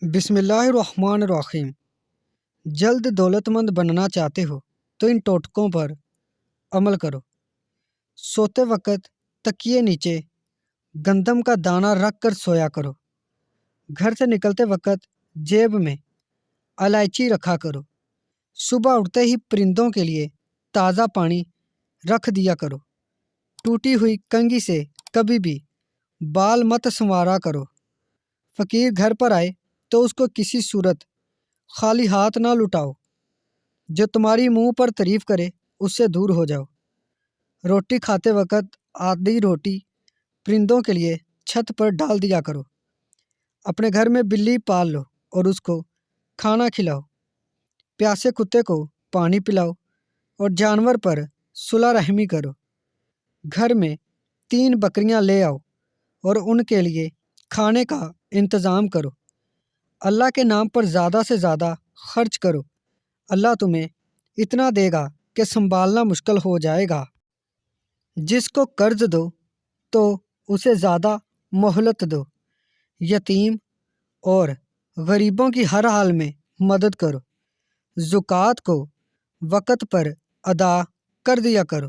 بسم اللہ الرحمن الرحیم۔ جلد دولتمند بننا چاہتے ہو تو ان ٹوٹکوں پر عمل کرو۔ سوتے وقت تکیے نیچے گندم کا دانہ رکھ کر سویا کرو۔ گھر سے نکلتے وقت جیب میں الائچی رکھا کرو۔ صبح اٹھتے ہی پرندوں کے لیے تازہ پانی رکھ دیا کرو۔ ٹوٹی ہوئی کنگھی سے کبھی بھی بال مت سنوارا کرو۔ فقیر گھر پر آئے تو اس کو کسی صورت خالی ہاتھ نہ لٹاؤ۔ جو تمہاری منہ پر تعریف کرے اس سے دور ہو جاؤ۔ روٹی کھاتے وقت آدھی روٹی پرندوں کے لیے چھت پر ڈال دیا کرو۔ اپنے گھر میں بلی پال لو اور اس کو کھانا کھلاؤ۔ پیاسے کتے کو پانی پلاؤ اور جانور پر صلہ رحمی کرو۔ گھر میں 3 بکریاں لے آؤ اور ان کے لیے کھانے کا انتظام کرو۔ اللہ کے نام پر زیادہ سے زیادہ خرچ کرو۔ اللہ تمہیں اتنا دے گا کہ سنبھالنا مشکل ہو جائے گا۔ جس کو قرض دو تو اسے زیادہ مہلت دو۔ یتیم اور غریبوں کی ہر حال میں مدد کرو۔ زکوٰۃ کو وقت پر ادا کر دیا کرو۔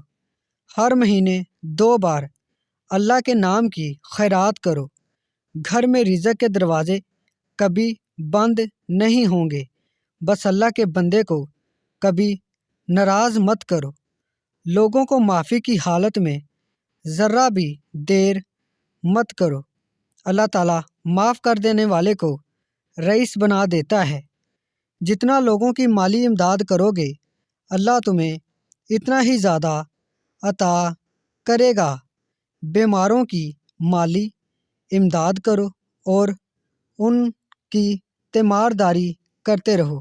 ہر مہینے 2 بار اللہ کے نام کی خیرات کرو۔ گھر میں رزق کے دروازے کبھی بند نہیں ہوں گے۔ بس اللہ کے بندے کو کبھی ناراض مت کرو۔ لوگوں کو معافی کی حالت میں ذرہ بھی دیر مت کرو۔ اللہ تعالیٰ معاف کر دینے والے کو رئیس بنا دیتا ہے۔ جتنا لوگوں کی مالی امداد کرو گے اللہ تمہیں اتنا ہی زیادہ عطا کرے گا۔ بیماروں کی مالی امداد کرو اور ان کی تیمارداری کرتے رہو۔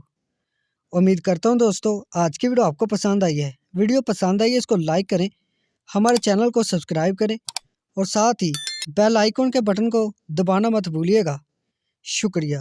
امید کرتا ہوں دوستو آج کی ویڈیو آپ کو پسند آئی ہے۔ ویڈیو پسند آئی ہے اس کو لائک کریں، ہمارے چینل کو سبسکرائب کریں اور ساتھ ہی بیل آئیکن کے بٹن کو دبانا مت بھولیے گا۔ شکریہ۔